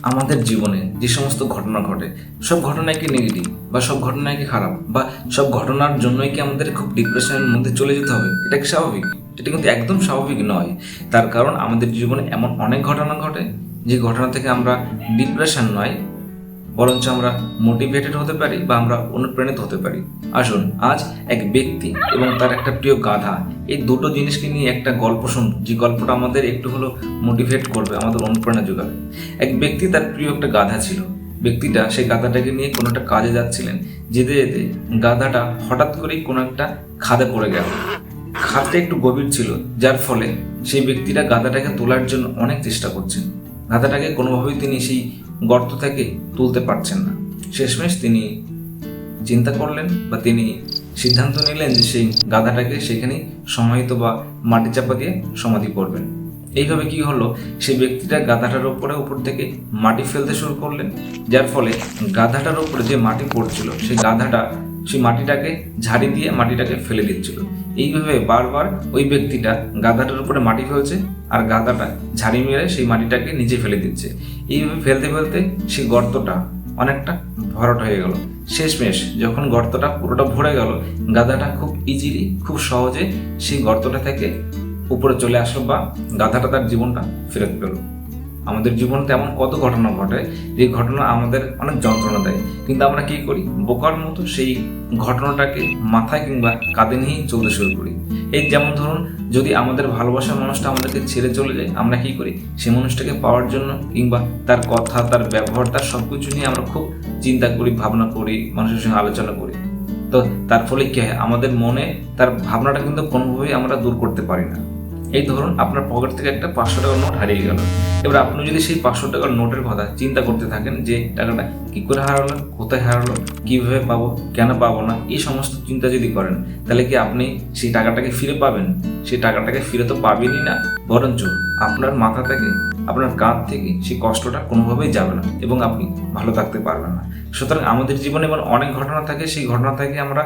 আমাদের জীবনে যে সমস্ত ঘটনা ঘটে সব ঘটনাই কি নেগেটিভ বা সব ঘটনাই কি খারাপ বা সব ঘটনার জন্যই কি আমাদের খুব ডিপ্রেশনের মধ্যে চলে যেতে হবে? এটা কি স্বাভাবিক? এটা কিন্তু একদম স্বাভাবিক নয়। তার কারণ আমাদের জীবনে এমন অনেক ঘটনা ঘটে যে ঘটনা থেকে আমরা ডিপ্রেশন নয় বরঞ্চ আমরা মোটিভেটেড হতে পারি বা আমরা অনুপ্রাণিত হতে পারি। আসুন আজ এক ব্যক্তি এবং তার একটা প্রিয় গাধা, এই দুটো জিনিসকে নিয়ে একটা গল্প শুনব, যে গল্পটা আমাদের একটু হলো মোটিভেট করবে, আমাদের অনুপ্রেরণা যোগাবে। এক ব্যক্তি, তার প্রিয় একটা গাধা ছিল। ব্যক্তিটা সেই গাধাটাকে নিয়ে কোনো একটা কাজে যাচ্ছিলেন। যেতে যেতে গাধাটা হঠাৎ করেই কোনো একটা খাদে পড়ে গেল। খাদটা একটু গভীর ছিল, যার ফলে সেই ব্যক্তিটা গাধাটাকে তোলার জন্য অনেক চেষ্টা করছেন। গাধাটাকে কোনোভাবেই তিনি সেই গর্ত থেকে তুলতে পারছেন না। শেষমেশ তিনি চিন্তা করলেন বা তিনি সিদ্ধান্ত নিলেন যে সেই গাধাটাকে সেখানে সমাহিত বা মাটি চাপা দিয়ে সমাধি করবেন। এইভাবে কি হলো, সেই ব্যক্তিটা গাধাটার উপর থেকে মাটি ফেলতে শুরু করলেন, যার ফলে গাধাটার উপরে যে মাটি পড়ছিল সেই গাধাটা সেই মাটিটাকে ঝাড়ি দিয়ে মাটিটাকে ফেলে দিচ্ছিল। এইভাবে বারবার ওই ব্যক্তিটা গাধাটার উপরে মাটি ফেলছে আর গাধাটা ঝাড়ি মেরে সেই মাটিটাকে নিচে ফেলে দিচ্ছে। এইভাবে ফেলতে ফেলতে সেই গর্তটা অনেকটা ভরাট হয়ে গেল। শেষমেশ যখন গর্তটা পুরোটা ভরে গেল, গাধাটা খুব ইজিলি, খুব সহজে সেই গর্তটা থেকে উপরে চলে আসলো বা গাধাটা তার জীবনটা ফেরত পেল। আমাদের জীবনে তেমন কত ঘটনা ঘটে যে ঘটনা আমাদের অনেক যন্ত্রণা দেয়, কিন্তু আমরা কি করি, বোকার মতো সেই ঘটনাটাকে মাথায় কিংবা কাঁধে নিয়েই চলতে শুরু করি। এই যেমন ধরুন, যদি আমাদের ভালোবাসার মানুষটা আমাদেরকে ছেড়ে চলে যায়, আমরা কি করি, সেই মানুষটাকে পাওয়ার জন্য কিংবা তার কথা, তার ব্যবহার, তার সবকিছু নিয়ে আমরা খুব চিন্তা করি, ভাবনা করি, মানুষের সঙ্গে আলোচনা করি। তো তার ফলে কি হয়, আমাদের মনে তার ভাবনাটা কিন্তু কোনোভাবেই আমরা দূর করতে পারি না। এই ধরুন, আপনার পকেট থেকে একটা 500 টাকার নোট হারিয়ে গেল। এবার আপনি যদি সেই 500 টাকার নোটের কথা চিন্তা করতে থাকেন যে টাকাটা কি করে হারালো, কোথায় হারালো, কিভাবে পাবো, কেন পাবো না, এই সমস্ত চিন্তা যদি করেন, তাহলে কি আপনি সেই টাকাটাকে ফিরে পাবেন? সেই টাকাটাকে ফিরে তো পাবেনই না, বরঞ্চ আপনার মাথা থেকে, আপনার কাঁধ থেকে সেই কষ্টটা কোনোভাবেই যাবে না এবং আপনি ভালো থাকতে পারবেন না। সুতরাং আমাদের জীবনে এমন অনেক ঘটনা থাকে, সেই ঘটনা থেকে আমরা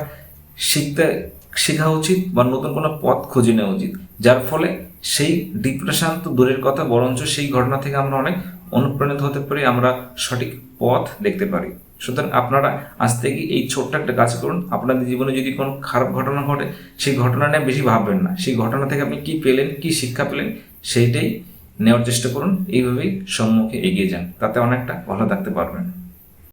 শেখা উচিত বা নতুন কোনো পথ খুঁজে নেওয়া উচিত, যার ফলে সেই ডিপ্রেশন তো দূরের কথা, বরঞ্চ সেই ঘটনা থেকে আমরা অনেক অনুপ্রাণিত হতে পারি, আমরা সঠিক পথ দেখতে পারি। সুতরাং আপনারা আজ থেকে এই ছোট্ট একটা কাজ করুন। আপনাদের জীবনে যদি কোনো খারাপ ঘটনা ঘটে, সেই ঘটনা নিয়ে বেশি ভাববেন না। সেই ঘটনা থেকে আপনি কি পেলেন, কি শিক্ষা পেলেন, সেইটাই নেওয়ার চেষ্টা করুন। এইভাবেই সম্মুখে এগিয়ে যান, তাতে অনেকটা ভালো থাকতে পারবেন।